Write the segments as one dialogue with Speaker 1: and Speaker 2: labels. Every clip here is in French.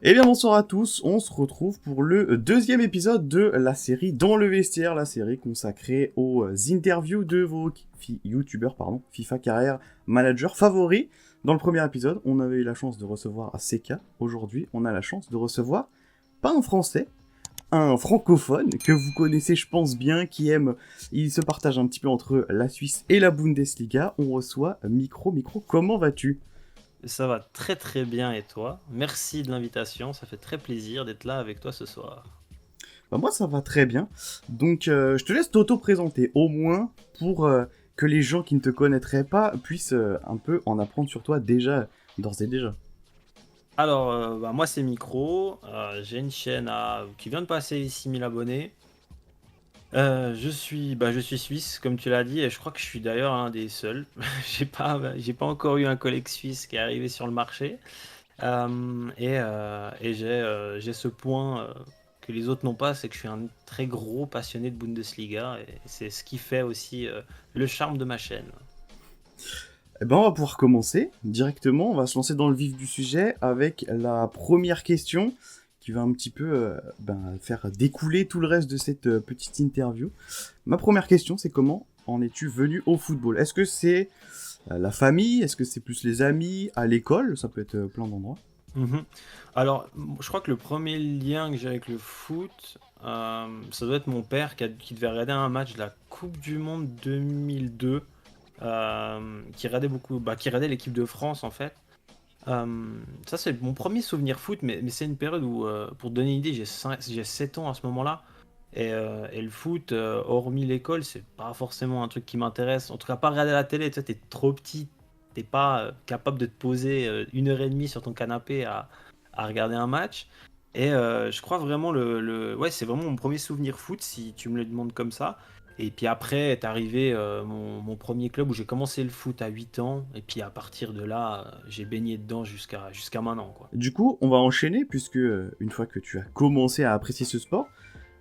Speaker 1: Eh bien bonsoir à tous, on se retrouve pour le deuxième épisode de la série Dans le vestiaire, la série consacrée aux interviews de vos youtubeurs, FIFA Carrière Manager favoris. Dans le premier épisode, on avait eu la chance de recevoir Seka. Aujourd'hui, on a la chance de recevoir, pas un français, un francophone que vous connaissez je pense bien, qui aime, il se partage un petit peu entre la Suisse et la Bundesliga. On reçoit Micro, comment vas-tu ?
Speaker 2: Ça va très très bien et toi? Merci de l'invitation, ça fait très plaisir d'être là avec toi ce soir.
Speaker 1: Bah moi ça va très bien. Donc je te laisse t'auto-présenter au moins pour que les gens qui ne te connaîtraient pas puissent un peu en apprendre sur toi déjà, d'ores et déjà.
Speaker 2: Alors, moi c'est Micro, j'ai une chaîne qui vient de passer les 6000 abonnés. Je suis suisse comme tu l'as dit et je crois que je suis d'ailleurs un des seuls. J'ai pas encore eu un collègue suisse qui est arrivé sur le marché. Et j'ai ce point que les autres n'ont pas, c'est que je suis un très gros passionné de Bundesliga et c'est ce qui fait aussi le charme de ma chaîne.
Speaker 1: Eh ben on va pouvoir commencer directement, on va se lancer dans le vif du sujet avec la première question qui va un petit peu faire découler tout le reste de cette petite interview. Ma première question c'est comment en es-tu venu au football? Est-ce que c'est la famille? Est-ce que c'est plus les amis? À l'école? Ça peut être plein d'endroits.
Speaker 2: Mhm. Alors, je crois que le premier lien que j'ai avec le foot, ça doit être mon père qui devait regarder un match de la Coupe du Monde 2002, qui regardait beaucoup, qui regardait l'équipe de France en fait. Ça, c'est mon premier souvenir foot, mais c'est une période où, pour te donner une idée, j'ai 7 ans à ce moment-là. Et le foot, hormis l'école, c'est pas forcément un truc qui m'intéresse. En tout cas, pas regarder la télé, tu sais, t'es trop petit, t'es pas capable de te poser 1 heure et demie sur ton canapé à regarder un match. Et je crois vraiment ouais, c'est vraiment mon premier souvenir foot, si tu me le demandes comme ça. Et puis après est arrivé mon premier club où j'ai commencé le foot à 8 ans. Et puis à partir de là, j'ai baigné dedans jusqu'à maintenant, quoi.
Speaker 1: Du coup, on va enchaîner puisque une fois que tu as commencé à apprécier ce sport,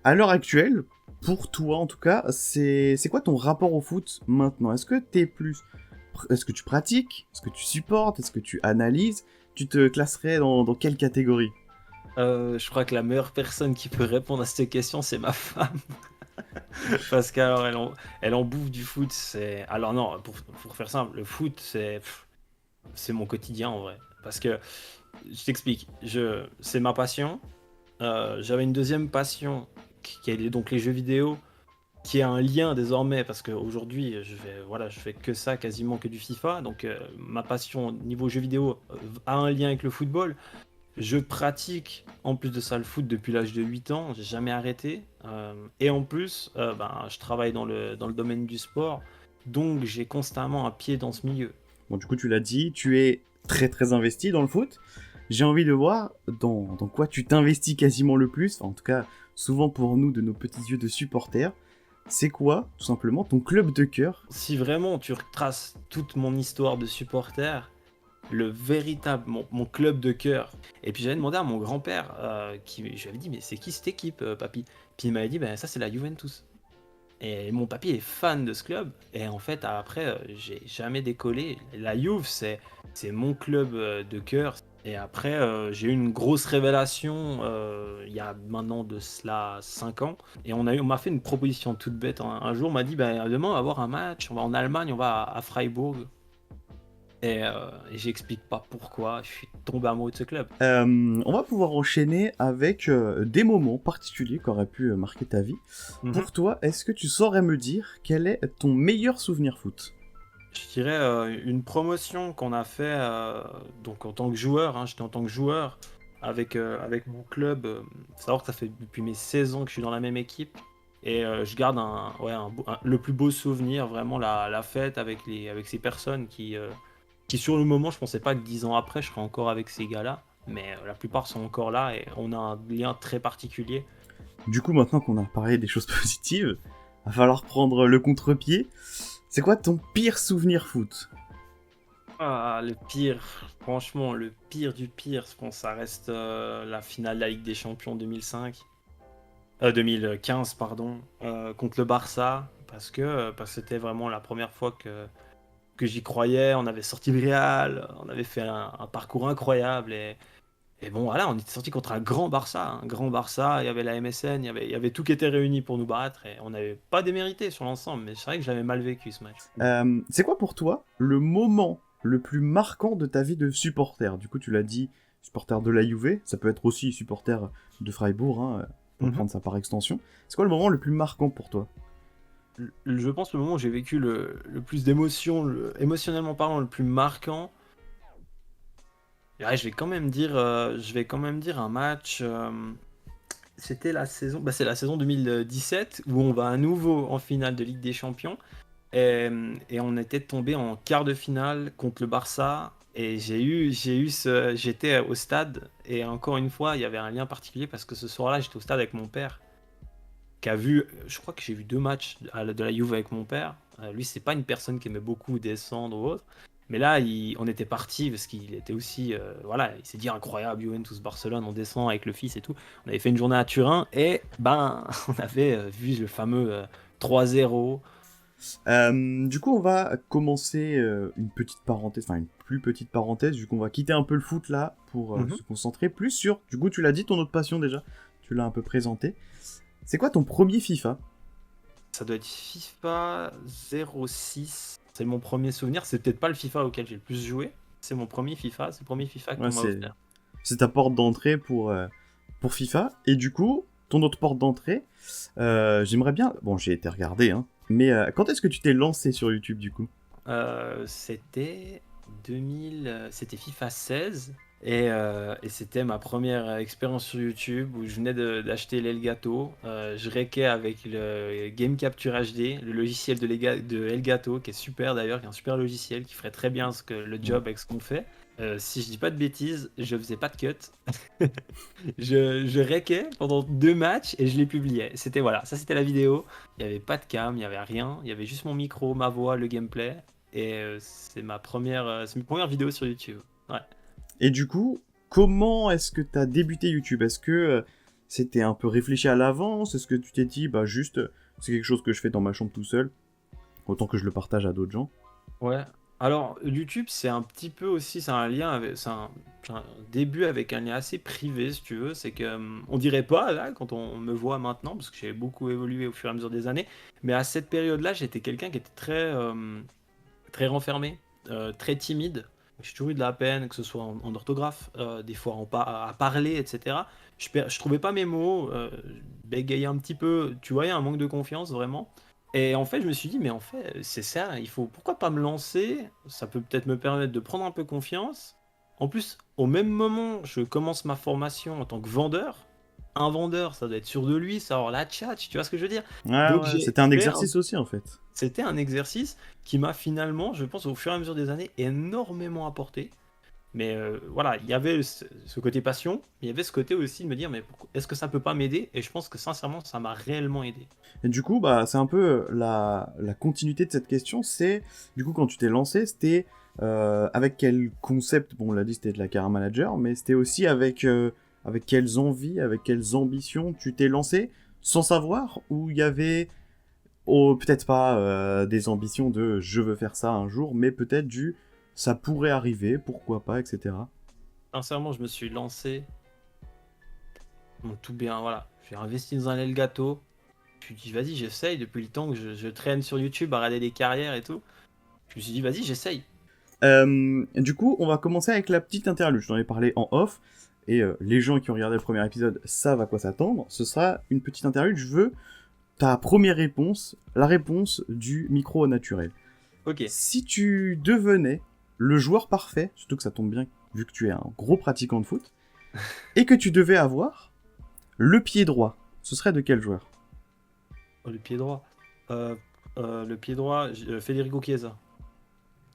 Speaker 1: à l'heure actuelle, pour toi en tout cas, c'est quoi ton rapport au foot maintenant? Est-ce que tu pratiques? Est-ce que tu supportes? Est-ce que tu analyses? Tu te classerais dans quelle catégorie?
Speaker 2: Je crois que la meilleure personne qui peut répondre à cette question, c'est ma femme. Parce qu'alors, elle en bouffe du foot. Alors non, pour faire simple, le foot, c'est mon quotidien en vrai. Parce que, je t'explique, c'est ma passion. J'avais une deuxième passion qui est donc les jeux vidéo, qui a un lien désormais parce qu'aujourd'hui je fais que ça, quasiment que du FIFA. Donc ma passion niveau jeux vidéo a un lien avec le football. Je pratique en plus de ça le foot depuis l'âge de 8 ans, j'ai jamais arrêté. Et en plus, je travaille dans le domaine du sport, donc j'ai constamment un pied dans ce milieu.
Speaker 1: Bon, du coup, tu l'as dit, tu es très très investi dans le foot. J'ai envie de voir dans quoi tu t'investis quasiment le plus, enfin, en tout cas, souvent pour nous, de nos petits yeux de supporters. C'est quoi, tout simplement, ton club de cœur?
Speaker 2: Si vraiment tu retraces toute mon histoire de supporter, le véritable, mon club de cœur. Et puis j'avais demandé à mon grand-père, je lui avais dit, mais c'est qui cette équipe, papy? Puis il m'avait dit, ben ça c'est la Juventus. Et mon papy est fan de ce club. Et en fait, après, j'ai jamais décollé. La Juve, c'est mon club de cœur. Et après, j'ai eu une grosse révélation il y a maintenant de cela 5 ans. Et on m'a fait une proposition toute bête. Un jour, on m'a dit, bah, demain, on va avoir un match. On va en Allemagne, on va à Freiburg. Et j'explique pas pourquoi. Je suis tombé amoureux de ce club.
Speaker 1: On va pouvoir enchaîner avec des moments particuliers qui auraient pu marquer ta vie.
Speaker 2: Mhm.
Speaker 1: Pour toi, est-ce que tu saurais me dire quel est ton meilleur souvenir foot?
Speaker 2: Je dirais une promotion qu'on a fait donc en tant que joueur, hein, j'étais en tant que joueur avec mon club. Faut savoir que ça fait depuis mes 16 ans que je suis dans la même équipe et je garde le plus beau souvenir, vraiment la fête avec ces personnes qui sur le moment, je pensais pas que 10 ans après, je serais encore avec ces gars-là, mais la plupart sont encore là et on a un lien très particulier.
Speaker 1: Du coup, maintenant qu'on a parlé des choses positives, va falloir prendre le contre-pied. C'est quoi ton pire souvenir foot?
Speaker 2: Ah, le pire, franchement, le pire du pire, je pense que ça reste la finale de la Ligue des Champions 2005, 2015, pardon, contre le Barça, parce que c'était vraiment la première fois que j'y croyais. On avait sorti le Real, on avait fait un parcours incroyable Et bon, voilà, on était sorti contre un grand Barça. Un grand Barça, il y avait la MSN, il y avait tout qui était réuni pour nous battre. Et on n'avait pas démérité sur l'ensemble, mais c'est vrai que j'avais mal vécu ce match.
Speaker 1: C'est quoi pour toi le moment le plus marquant de ta vie de supporter? Du coup, tu l'as dit, supporter de la Juve, ça peut être aussi supporter de Freiburg, hein, pour prendre ça par extension. C'est quoi le moment le plus marquant pour toi?
Speaker 2: Je pense le moment où j'ai vécu le plus d'émotions, émotionnellement parlant, le plus marquant. Ouais, je vais quand même dire un match. C'était la saison, c'est la saison 2017 où on va à nouveau en finale de Ligue des Champions et on était tombé en quart de finale contre le Barça et j'étais au stade et encore une fois il y avait un lien particulier parce que ce soir-là j'étais au stade avec mon père qui a vu, je crois que j'ai vu 2 matchs de la Juve avec mon père. Lui c'est pas une personne qui aimait beaucoup descendre ou autre. Mais là, on était parti parce qu'il était aussi, voilà, il s'est dit incroyable, Juventus Barcelone, on descend avec le fils et tout. On avait fait une journée à Turin et ben, on avait vu le fameux 3-0.
Speaker 1: Du coup, on va commencer une petite parenthèse, enfin une plus petite parenthèse, vu qu'on va quitter un peu le foot là pour se concentrer plus sur, du coup, tu l'as dit, ton autre passion déjà, tu l'as un peu présenté. C'est quoi ton premier FIFA?
Speaker 2: Ça doit être FIFA 06. C'est mon premier souvenir. C'est peut-être pas le FIFA auquel j'ai le plus joué. C'est mon premier FIFA. C'est le premier FIFA qu'on
Speaker 1: Ouais,
Speaker 2: m'a offert.
Speaker 1: c'est ta porte d'entrée pour FIFA. Et du coup, ton autre porte d'entrée, j'aimerais bien. Bon, j'ai été regardé, hein. Mais quand est-ce que tu t'es lancé sur YouTube du coup?
Speaker 2: C'était 2000, c'était FIFA 16 et c'était ma première expérience sur YouTube où je venais d'acheter l'Elgato. Je réquais avec le Game Capture HD, le logiciel de Elgato qui est super d'ailleurs, qui est un super logiciel qui ferait très bien le job avec ce qu'on fait. Si je dis pas de bêtises, je faisais pas de cut. Je réquais pendant 2 matchs et je les publiais. C'était voilà, ça c'était la vidéo. Il n'y avait pas de cam, il n'y avait rien. Il y avait juste mon micro, ma voix, le gameplay. Et c'est mes premières vidéos sur YouTube. Ouais.
Speaker 1: Et du coup, comment est-ce que t'as débuté YouTube? Est-ce que c'était un peu réfléchi à l'avance? Est-ce que tu t'es dit, bah juste, c'est quelque chose que je fais dans ma chambre tout seul, autant que je le partage à d'autres gens?
Speaker 2: Ouais. Alors, YouTube, c'est un petit peu aussi, c'est un lien avec, c'est un début avec un lien assez privé, si tu veux. C'est que, on dirait pas, là, quand on me voit maintenant, parce que j'ai beaucoup évolué au fur et à mesure des années, mais à cette période-là, j'étais quelqu'un qui était très renfermé, très timide. J'ai toujours eu de la peine, que ce soit en orthographe, des fois à parler, etc. Je trouvais pas mes mots, je bégayais un petit peu, tu voyais un manque de confiance vraiment. Et en fait, je me suis dit, mais en fait, c'est ça, pourquoi pas me lancer? Ça peut peut-être me permettre de prendre un peu confiance. En plus, au même moment, je commence ma formation en tant que vendeur. Un vendeur, ça doit être sûr de lui, ça avoir la tchatch, tu vois ce que je veux dire?
Speaker 1: Ouais,
Speaker 2: Donc
Speaker 1: ouais,
Speaker 2: j'ai
Speaker 1: c'était un
Speaker 2: fait
Speaker 1: exercice aussi en fait.
Speaker 2: c'était un exercice qui m'a finalement, je pense, au fur et à mesure des années, énormément apporté. Mais voilà, il y avait ce côté passion, mais il y avait ce côté aussi de me dire, mais est-ce que ça peut pas m'aider? Et je pense que sincèrement, ça m'a réellement aidé.
Speaker 1: Et du coup, bah, c'est un peu la continuité de cette question, c'est, du coup, quand tu t'es lancé, c'était avec quel concept, bon, on l'a dit, c'était de la Career Manager, mais c'était aussi avec quelles envies, avec quelles ambitions tu t'es lancé, sans savoir, où il y avait, oh, peut-être pas des ambitions de je veux faire ça un jour, mais peut-être du ça pourrait arriver, pourquoi pas, etc.
Speaker 2: Sincèrement, je me suis lancé, bon, tout bien, voilà. J'ai investi dans un Elgato. Je me suis dit, vas-y, j'essaye. Depuis le temps que je traîne sur YouTube à regarder des carrières et tout. Je me suis dit, vas-y, j'essaye.
Speaker 1: Du coup, on va commencer avec la petite interlude. Je t'en ai parlé en off, et les gens qui ont regardé le premier épisode savent à quoi s'attendre. Ce sera une petite interlude. Je veux ta première réponse, la réponse du micro au naturel.
Speaker 2: Ok.
Speaker 1: Si tu devenais le joueur parfait, surtout que ça tombe bien vu que tu es un gros pratiquant de foot, et que tu devais avoir le pied droit, ce serait de quel joueur?
Speaker 2: Oh, le pied droit. Le pied droit, Federico Chiesa.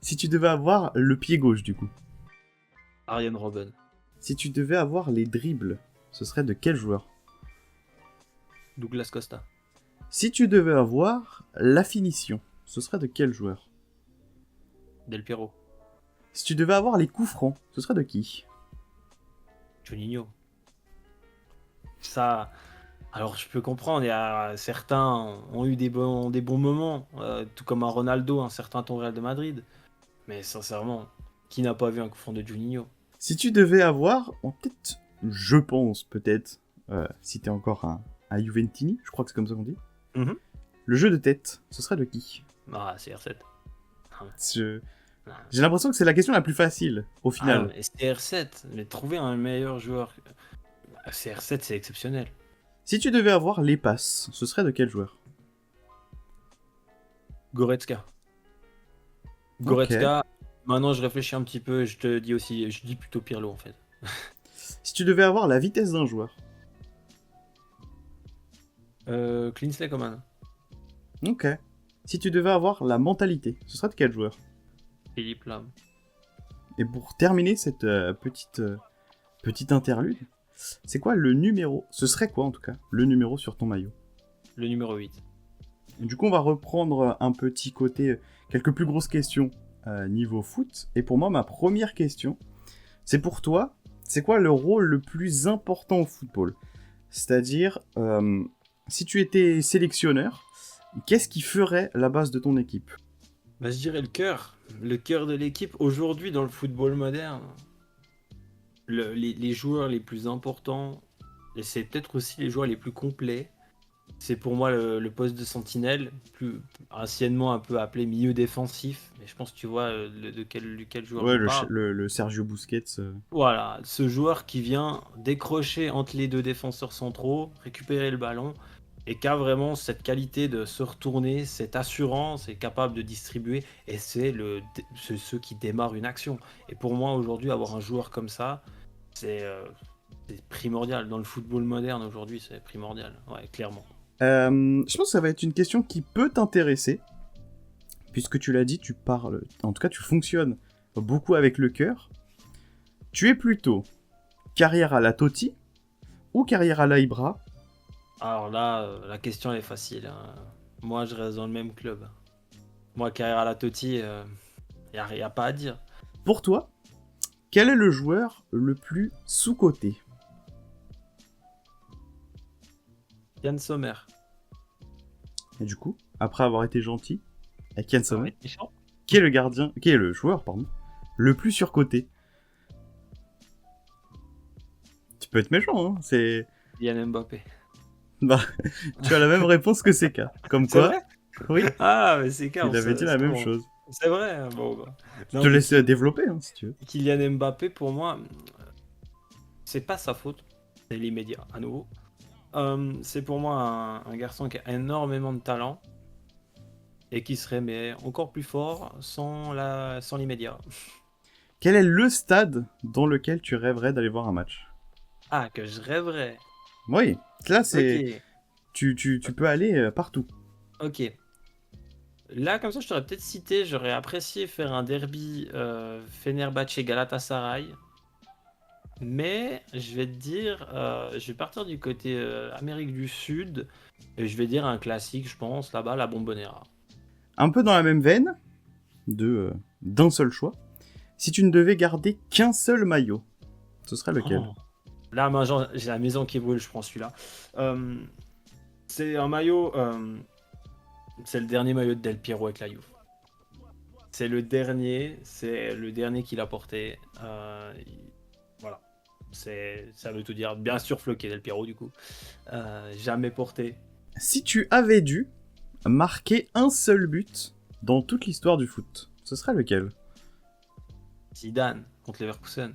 Speaker 1: Si tu devais avoir le pied gauche, du coup.
Speaker 2: Arjen Robben.
Speaker 1: Si tu devais avoir les dribbles, ce serait de quel joueur?
Speaker 2: Douglas Costa.
Speaker 1: Si tu devais avoir la finition, ce serait de quel joueur?
Speaker 2: Del Piero.
Speaker 1: Si tu devais avoir les coups francs, ce serait de qui?
Speaker 2: Juninho. Ça. Alors je peux comprendre, il y a certains ont eu des bons moments, tout comme un Ronaldo, un certain temps au Real de Madrid. Mais sincèrement, qui n'a pas vu un coup franc de Juninho?
Speaker 1: Si tu devais avoir, peut-être, je pense, peut-être, si t'es encore un Juventini, je crois que c'est comme ça qu'on dit,
Speaker 2: Mhm.
Speaker 1: le jeu de tête, ce serait de qui?
Speaker 2: Ah, CR7. Ah,
Speaker 1: Je-
Speaker 2: ah.
Speaker 1: J'ai l'impression que c'est la question la plus facile, au
Speaker 2: Ah non,
Speaker 1: final.
Speaker 2: mais CR7, mais trouver un meilleur joueur. CR7, c'est exceptionnel.
Speaker 1: Si tu devais avoir les passes, ce serait de quel joueur?
Speaker 2: Goretzka.
Speaker 1: Ok.
Speaker 2: Goretzka, maintenant je réfléchis un petit peu, je te dis aussi, je dis plutôt Pirlo en fait.
Speaker 1: Si tu devais avoir la vitesse d'un joueur.
Speaker 2: Kingsley Coman.
Speaker 1: Ok. Si tu devais avoir la mentalité, ce serait de quel joueur?
Speaker 2: Philippe Lam.
Speaker 1: Et pour terminer cette petite interlude, c'est quoi le numéro? Ce serait quoi en tout cas, le numéro sur ton maillot?
Speaker 2: Le numéro 8.
Speaker 1: Et du coup, on va reprendre un petit côté, quelques plus grosses questions niveau foot. Et pour moi, ma première question, c'est pour toi, c'est quoi le rôle le plus important au football? C'est-à-dire, si tu étais sélectionneur, qu'est-ce qui ferait la base de ton équipe?
Speaker 2: Bah, je dirais le cœur. Le cœur de l'équipe. Aujourd'hui, dans le football moderne, les joueurs les plus importants, et c'est peut-être aussi les joueurs les plus complets, c'est pour moi le poste de sentinelle, plus anciennement un peu appelé milieu défensif. Mais je pense que tu vois duquel joueur
Speaker 1: Ouais,
Speaker 2: je parle.
Speaker 1: le Sergio Busquets.
Speaker 2: Voilà, ce joueur qui vient décrocher entre les deux défenseurs centraux, récupérer le ballon, et qui a vraiment cette qualité de se retourner, cette assurance, est capable de distribuer, et c'est ceux qui démarrent une action. Et pour moi, aujourd'hui, avoir un joueur comme ça, c'est primordial. Dans le football moderne, aujourd'hui, c'est primordial, ouais, clairement.
Speaker 1: Je pense que ça va être une question qui peut t'intéresser, puisque tu l'as dit, tu parles, en tout cas tu fonctionnes beaucoup avec le cœur. Tu es plutôt carrière à la Totti ou carrière à la Ibra?
Speaker 2: Alors là, la question, elle est facile, hein. Moi, je reste dans le même club. Moi, carrière à la Totti, y a pas à dire.
Speaker 1: Pour toi, quel est le joueur le plus sous-coté?
Speaker 2: Yann Sommer.
Speaker 1: Et du coup, après avoir été gentil, avec Yann
Speaker 2: Ça va
Speaker 1: Sommer,
Speaker 2: être méchant.
Speaker 1: qui est le joueur, pardon, le plus surcoté? Tu peux être méchant, hein, c'est...
Speaker 2: Yann Mbappé.
Speaker 1: Bah, tu as la même réponse que CK. Comme
Speaker 2: C'est
Speaker 1: quoi,
Speaker 2: vrai?
Speaker 1: oui,
Speaker 2: Ah, mais c'est clair,
Speaker 1: il avait dit la même chose.
Speaker 2: C'est vrai, hein, bon, bah.
Speaker 1: Je
Speaker 2: Non,
Speaker 1: te
Speaker 2: mais
Speaker 1: laisse développer, hein, si tu veux.
Speaker 2: Kylian Mbappé, pour moi, c'est pas sa faute. C'est l'immédiat, à nouveau. C'est pour moi un garçon qui a énormément de talent et qui serait mais encore plus fort sans l'immédiat.
Speaker 1: Quel est le stade dans lequel tu rêverais d'aller voir un match?
Speaker 2: Ah, que je rêverais.
Speaker 1: Oui, là,
Speaker 2: Ok,
Speaker 1: c'est... Tu peux aller partout.
Speaker 2: ok. Là, comme ça, je t'aurais peut-être cité, j'aurais apprécié faire un derby Fenerbahçe-Galatasaray. Mais je vais te dire, je vais partir du côté Amérique du Sud et je vais dire un classique, je pense, là-bas, la Bombonera.
Speaker 1: Un peu dans la même veine, d'un seul choix. Si tu ne devais garder qu'un seul maillot, ce serait lequel?
Speaker 2: Oh. Là, j'ai la maison qui brûle, je prends celui-là. Euh, c'est un maillot, c'est le dernier maillot de Del Piero avec la Juve. C'est le dernier qu'il a porté. Voilà. Ça veut tout dire. Bien sûr, floqué Del Piero, du coup. Jamais porté.
Speaker 1: Si tu avais dû marquer un seul but dans toute l'histoire du foot, ce serait lequel?
Speaker 2: Zidane contre Leverkusen.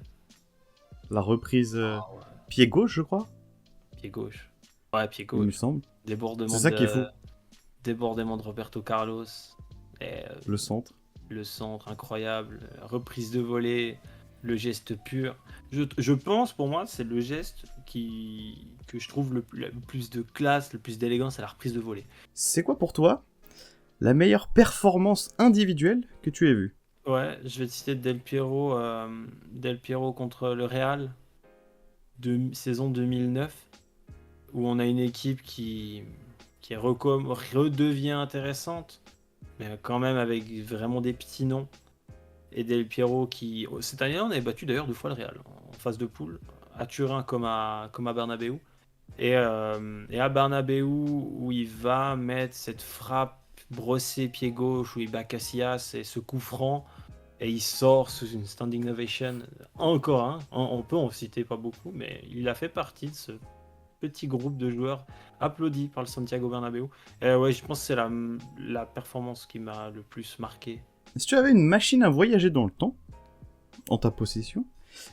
Speaker 1: La reprise
Speaker 2: Ah ouais.
Speaker 1: pied gauche, je crois,
Speaker 2: Pied gauche. Ouais, pied
Speaker 1: il me
Speaker 2: gauche.
Speaker 1: semble.
Speaker 2: Débordement
Speaker 1: C'est ça qui est fou.
Speaker 2: Débordement de Roberto Carlos. Et,
Speaker 1: Le centre.
Speaker 2: le centre incroyable. Reprise de volée. Le geste pur. Je pense, pour moi, c'est le geste que je trouve le plus de classe, le plus d'élégance à la reprise de volée.
Speaker 1: C'est quoi pour toi la meilleure performance individuelle que tu aies vue?
Speaker 2: Ouais, je vais te citer Del Piero contre le Real de saison 2009, où on a une équipe qui redevient intéressante, mais quand même avec vraiment des petits noms. Et Del Piero qui... Cette année, on avait battu d'ailleurs 2 fois le Real, en phase de poule, à Turin comme à Bernabeu. Et à Bernabeu, où il va mettre cette frappe brossée pied gauche, où il bat Casillas, et ce coup franc. et il sort sous une standing ovation. Encore, hein, on peut en citer pas beaucoup, mais il a fait partie de ce petit groupe de joueurs applaudis par le Santiago Bernabéu. Et ouais, je pense que c'est la performance qui m'a le plus marqué.
Speaker 1: Si tu avais une machine à voyager dans le temps, en ta possession,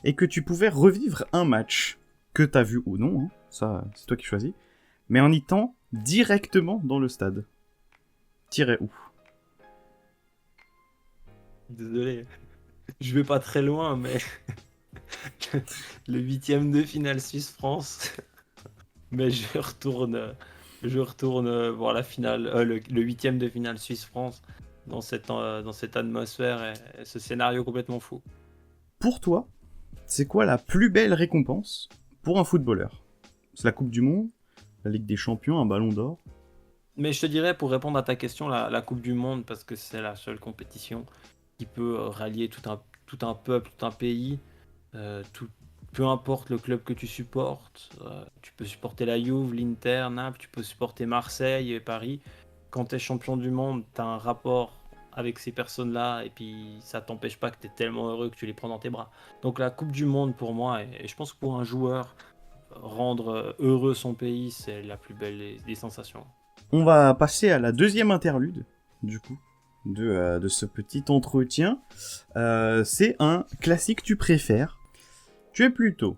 Speaker 1: et que tu pouvais revivre un match, que t'as vu ou non, hein, ça c'est toi qui choisis, mais en y étant directement dans le stade, t'irais où?
Speaker 2: Désolé, je vais pas très loin, mais le huitième de finale Suisse-France. Mais je retourne voir la finale, le huitième de finale Suisse-France dans cette atmosphère et ce scénario complètement fou.
Speaker 1: Pour toi, c'est quoi la plus belle récompense pour un footballeur? C'est la Coupe du Monde, la Ligue des Champions, un Ballon d'Or?
Speaker 2: Mais je te dirais, pour répondre à ta question, la Coupe du Monde, parce que c'est la seule compétition qui peut rallier tout un peuple, tout un pays, peu importe le club que tu supportes. Tu peux supporter la Juve, l'Inter, Naples, tu peux supporter Marseille et Paris. Quand tu es champion du monde, tu as un rapport avec ces personnes-là, et puis ça t'empêche pas que tu es tellement heureux que tu les prends dans tes bras. Donc la Coupe du Monde, pour moi, et je pense que pour un joueur, rendre heureux son pays, c'est la plus belle des sensations.
Speaker 1: On va passer à la deuxième interlude, du coup, de ce petit entretien. C'est un classique tu préfères. Tu es plutôt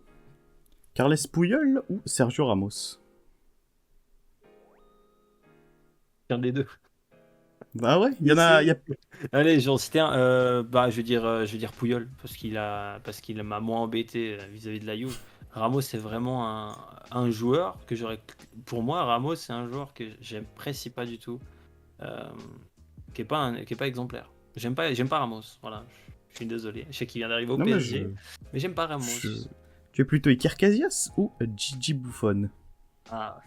Speaker 1: Carles Puyol ou Sergio Ramos?
Speaker 2: Un des deux.
Speaker 1: Bah ouais, il y en a...
Speaker 2: Allez, j'en cite un. Je vais dire Puyol parce qu'il m'a moins embêté vis-à-vis de la Juve. Ramos, c'est vraiment un joueur que j'aurais. Pour moi, Ramos, c'est un joueur que j'apprécie pas du tout, euh, qui est pas exemplaire. J'aime pas Ramos. Voilà, je suis désolé. Je sais qu'il vient d'arriver au
Speaker 1: Non, mais
Speaker 2: PSG, mais j'aime pas Ramos.
Speaker 1: Tu es plutôt Iker Casillas ou Gigi Buffon?
Speaker 2: Ah,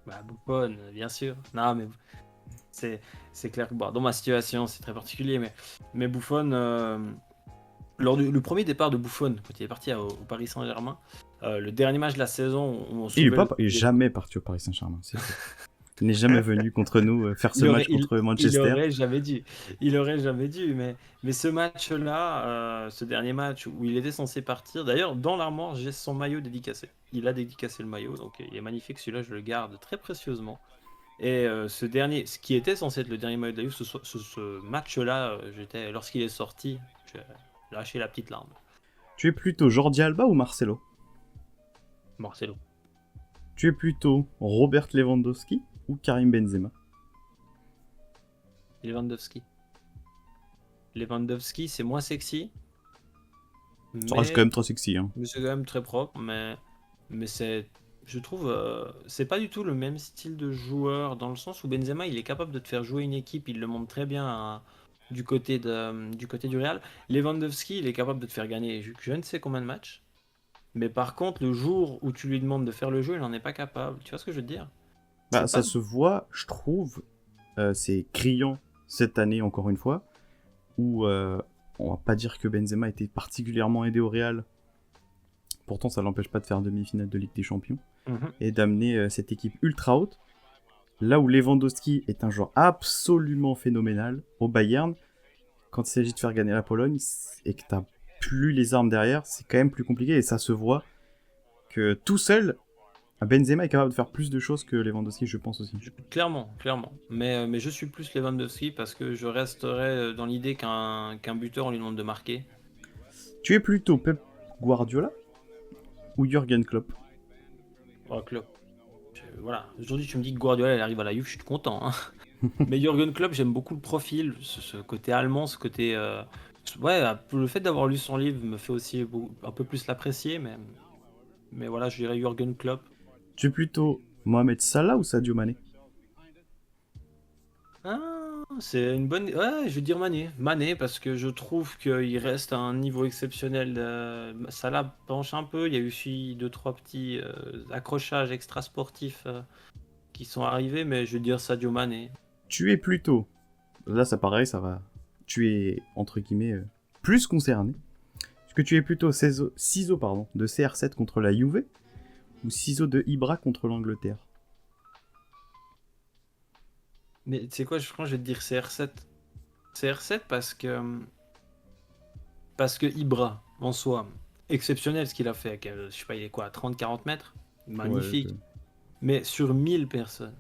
Speaker 2: bah Buffon, bien sûr. Non, mais c'est clair que bon, dans ma situation, c'est très particulier, mais Buffon, lors le premier départ de Buffon, quand il est parti au Paris Saint-Germain, le dernier match de la saison, où on
Speaker 1: Il est jamais parti au Paris Saint-Germain. Il n'est jamais venu contre nous faire ce match contre Manchester.
Speaker 2: Il aurait jamais dû, mais ce match-là, ce dernier match où il était censé partir, d'ailleurs, dans l'armoire, j'ai son maillot dédicacé. Il a dédicacé le maillot, donc il est magnifique, celui-là, je le garde très précieusement. Et ce qui était censé être le dernier maillot de la Juve, ce match-là, lorsqu'il est sorti, j'ai lâché la petite larme.
Speaker 1: Tu es plutôt Jordi Alba ou Marcelo?
Speaker 2: Marcelo.
Speaker 1: Tu es plutôt Robert Lewandowski ou Karim Benzema?
Speaker 2: Lewandowski. Lewandowski, c'est moins sexy,
Speaker 1: Ça reste quand même trop sexy. Hein.
Speaker 2: mais c'est quand même très propre, mais je trouve, c'est pas du tout le même style de joueur, dans le sens où Benzema, il est capable de te faire jouer une équipe, il le montre très bien du côté du Real. Lewandowski, il est capable de te faire gagner je ne sais combien de matchs, mais par contre, le jour où tu lui demandes de faire le jeu, il n'en est pas capable. Tu vois ce que je veux te dire?
Speaker 1: Bah,
Speaker 2: C'est
Speaker 1: ça
Speaker 2: pas...
Speaker 1: se voit, je trouve. C'est criant cette année, encore une fois. Où on va pas dire que Benzema était particulièrement aidé au Real. Pourtant, ça l'empêche pas de faire demi-finale de Ligue des Champions.
Speaker 2: Mhm.
Speaker 1: Et d'amener cette équipe ultra haute. Là où Lewandowski est un joueur absolument phénoménal au Bayern, quand il s'agit de faire gagner la Pologne et que t'as plus les armes derrière, c'est quand même plus compliqué. Et ça se voit que tout seul, Benzema est capable de faire plus de choses que Lewandowski, je pense aussi.
Speaker 2: Clairement, clairement. Mais je suis plus Lewandowski parce que je resterai dans l'idée qu'un buteur, on lui demande de marquer.
Speaker 1: Tu es plutôt Pep Guardiola ou Jürgen Klopp?
Speaker 2: Oh, Klopp. Voilà. Aujourd'hui, tu me dis que Guardiola il arrive à la Juve, je suis content, hein. Mais Jürgen Klopp, j'aime beaucoup le profil, ce côté allemand, ce côté. Ouais, le fait d'avoir lu son livre me fait aussi un peu plus l'apprécier, mais voilà, je dirais Jürgen Klopp.
Speaker 1: Tu es plutôt Mohamed Salah ou Sadio Mané?
Speaker 2: Ah, c'est une bonne. Ouais, je vais dire Mané. Mané, parce que je trouve qu'il reste à un niveau exceptionnel. Salah penche un peu. Il y a eu aussi deux, trois petits accrochages extra-sportifs qui sont arrivés, mais je vais dire Sadio Mané.
Speaker 1: Tu es plutôt... Là, ça pareil, ça va... Tu es, entre guillemets, plus concerné. Est-ce que tu es plutôt ciseaux de CR7 contre la Juve ou ciseaux de Ibra contre l'Angleterre?
Speaker 2: Mais tu sais quoi, je pense que je vais te dire CR7. CR7 parce que parce que Ibra, en soi, exceptionnel ce qu'il a fait, avec, je sais pas, il est quoi, 30-40 mètres? Magnifique.
Speaker 1: Ouais,
Speaker 2: Mais sur 1000 personnes,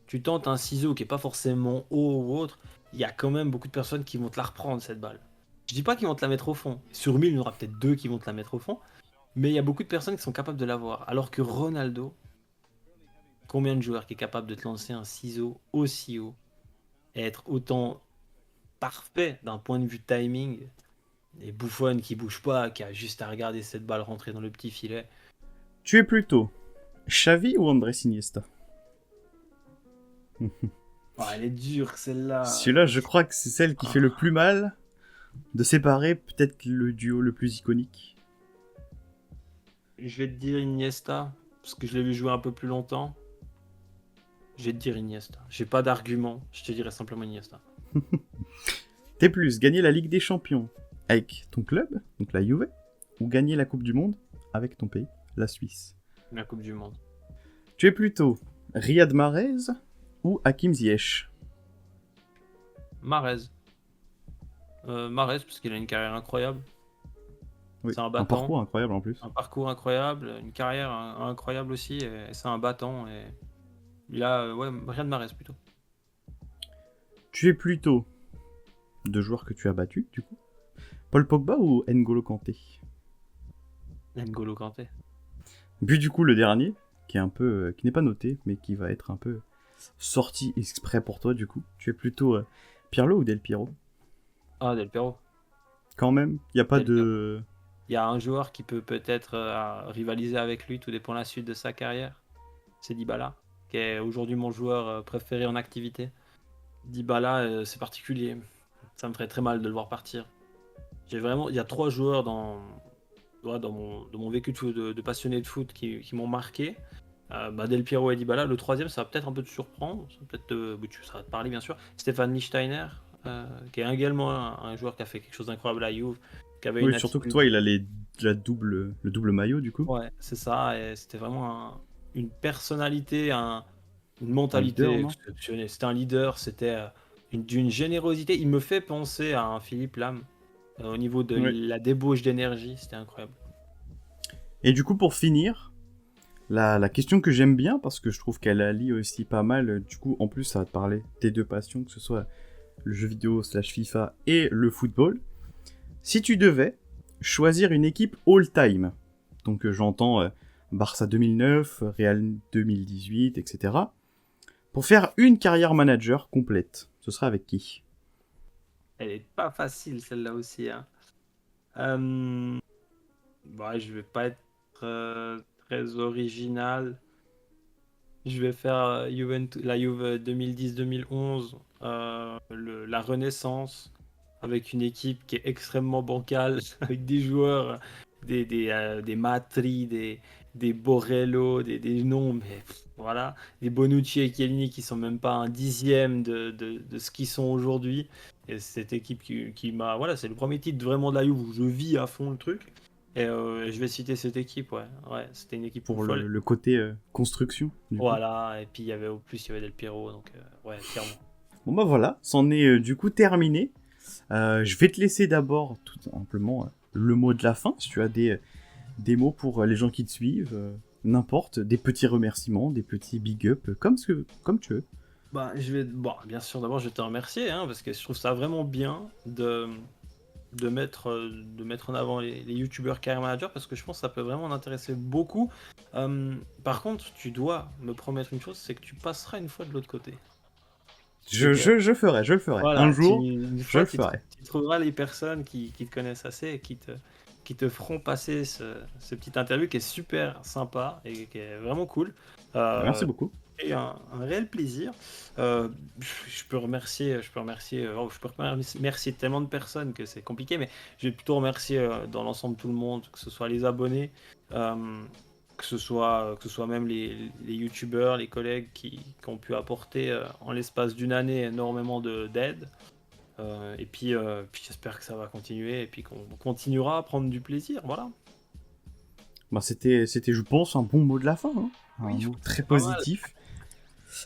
Speaker 2: tu tentes un ciseau qui est pas forcément haut ou autre, il y a quand même beaucoup de personnes qui vont te la reprendre, cette balle. Je dis pas qu'ils vont te la mettre au fond. Sur 1000, il y en aura peut-être 2 qui vont te la mettre au fond. Mais il y a beaucoup de personnes qui sont capables de l'avoir. Alors que Ronaldo, combien de joueurs qui est capable de te lancer un ciseau aussi haut et être autant parfait d'un point de vue timing, et Buffon qui bouge pas, qui a juste à regarder cette balle rentrer dans le petit filet.
Speaker 1: Tu es plutôt Xavi ou Andrés Iniesta?
Speaker 2: Oh, elle est dure celle-là.
Speaker 1: Celui-là, je crois que c'est celle qui fait le plus mal de séparer peut-être le duo le plus iconique.
Speaker 2: Je vais te dire Iniesta, parce que je l'ai vu jouer un peu plus longtemps. Je vais te dire Iniesta. J'ai pas d'argument, je te dirais simplement Iniesta.
Speaker 1: T'es plus gagner la Ligue des Champions avec ton club, donc la Juve, ou gagner la Coupe du Monde avec ton pays, la Suisse?
Speaker 2: La Coupe du Monde.
Speaker 1: Tu es plutôt Riyad Mahrez ou Hakim Ziyech?
Speaker 2: Mahrez. Mahrez, parce qu'il a une carrière incroyable.
Speaker 1: Oui,
Speaker 2: C'est un
Speaker 1: un
Speaker 2: battant.
Speaker 1: parcours incroyable en plus.
Speaker 2: Un parcours incroyable, une carrière incroyable aussi, et c'est un battant. Et il a, ouais, rien de Mahrez plutôt.
Speaker 1: Tu es plutôt deux joueurs que tu as battus, du coup. Paul Pogba ou N'Golo Kanté?
Speaker 2: N'Golo Kanté.
Speaker 1: Puis du coup le dernier, qui est un peu, qui n'est pas noté, mais qui va être un peu sorti exprès pour toi du coup. Tu es plutôt Pirlo ou Del Piero?
Speaker 2: Ah, Del Piero.
Speaker 1: Quand même, il y a pas
Speaker 2: Del
Speaker 1: de.
Speaker 2: Il y a un joueur qui peut peut-être rivaliser avec lui, tout dépend de la suite de sa carrière. C'est Dybala, qui est aujourd'hui mon joueur préféré en activité. Dybala, c'est particulier. Ça me ferait très mal de le voir partir. Il y a 3 joueurs dans mon vécu de passionné de foot qui m'ont marqué. Del Piero et Dybala. Le troisième, ça va peut-être un peu te surprendre. Ça va te parler, bien sûr. Stéphane Lichtsteiner, qui est également un joueur qui a fait quelque chose d'incroyable à Juve. Qui avait
Speaker 1: Oui,
Speaker 2: une
Speaker 1: surtout que
Speaker 2: attitude-
Speaker 1: toi, il a le double maillot du coup.
Speaker 2: Ouais, c'est ça. Et c'était vraiment une personnalité, une
Speaker 1: Un leader,
Speaker 2: mentalité
Speaker 1: non?
Speaker 2: exceptionnelle. C'était un leader, c'était d'une générosité. Il me fait penser à un Philippe Lam au niveau de
Speaker 1: Oui.
Speaker 2: la débauche d'énergie. C'était incroyable.
Speaker 1: Et du coup, pour finir, la question que j'aime bien, parce que je trouve qu'elle allie aussi pas mal, du coup, en plus, ça va te parler tes deux passions, que ce soit le jeu vidéo / FIFA et le football. Si tu devais choisir une équipe all-time, donc j'entends Barça 2009, Real 2018, etc., pour faire une carrière manager complète, ce serait avec qui?
Speaker 2: Elle est pas facile celle-là aussi, hein. Je vais pas être très original. Je vais faire la Juve 2010-2011, la Renaissance, avec une équipe qui est extrêmement bancale, avec des joueurs, des Matri, des Borrello, des noms, mais voilà, des Bonucci et Chiellini qui sont même pas un dixième de ce qu'ils sont aujourd'hui. Et cette équipe qui m'a, voilà, c'est le premier titre vraiment de la Juve où je vis à fond le truc. Et je vais citer cette équipe, ouais, c'était une équipe
Speaker 1: Pour
Speaker 2: folle.
Speaker 1: le côté construction, du coup.
Speaker 2: Voilà, et puis il y avait Del Piero, donc ouais, clairement.
Speaker 1: Bon bah voilà, c'en est du coup terminé. Je vais te laisser d'abord tout simplement le mot de la fin, si tu as des mots pour les gens qui te suivent, n'importe, des petits remerciements, des petits big up, comme tu veux.
Speaker 2: Bien sûr, d'abord je vais te remercier, hein, parce que je trouve ça vraiment bien de mettre en avant les youtubeurs carrière manager, parce que je pense que ça peut vraiment en intéresser beaucoup. Par contre, tu dois me promettre une chose, c'est que tu passeras une fois de l'autre côté.
Speaker 1: Je le ferai.
Speaker 2: Voilà,
Speaker 1: Un jour,
Speaker 2: une
Speaker 1: je
Speaker 2: fois,
Speaker 1: le ferai.
Speaker 2: tu trouveras les personnes qui te connaissent assez et qui te feront passer ce petit interview qui est super sympa et qui est vraiment cool.
Speaker 1: Merci beaucoup.
Speaker 2: Et un réel plaisir. Je peux remercier tellement de personnes que c'est compliqué, mais je vais plutôt remercier dans l'ensemble tout le monde, que ce soit les abonnés, que ce soit même les youtubeurs, les collègues qui ont pu apporter en l'espace d'une année énormément d'aide. Et puis j'espère que ça va continuer et puis qu'on continuera à prendre du plaisir. Voilà.
Speaker 1: Bah, c'était, je pense, un bon mot de la fin. Hein.
Speaker 2: Oui,
Speaker 1: Un
Speaker 2: je
Speaker 1: mot
Speaker 2: trouve
Speaker 1: très
Speaker 2: pas mal.
Speaker 1: positif.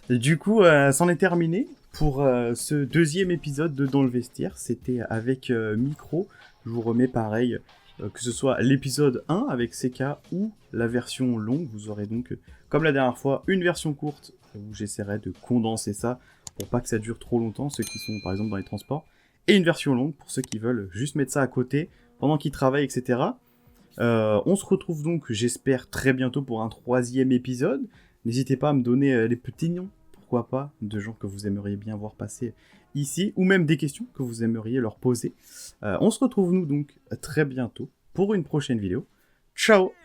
Speaker 1: Et du coup, c'en est terminé pour ce deuxième épisode de Dans le Vestiaire. C'était avec Micro, je vous remets pareil, que ce soit l'épisode 1 avec CK ou la version longue. Vous aurez donc, comme la dernière fois, une version courte où j'essaierai de condenser ça pour pas que ça dure trop longtemps, ceux qui sont par exemple dans les transports, et une version longue pour ceux qui veulent juste mettre ça à côté pendant qu'ils travaillent, etc. On se retrouve donc, j'espère, très bientôt pour un 3e épisode. N'hésitez pas à me donner les petits noms, pourquoi pas, de gens que vous aimeriez bien voir passer ici, ou même des questions que vous aimeriez leur poser. On se retrouve nous donc très bientôt pour une prochaine vidéo. Ciao!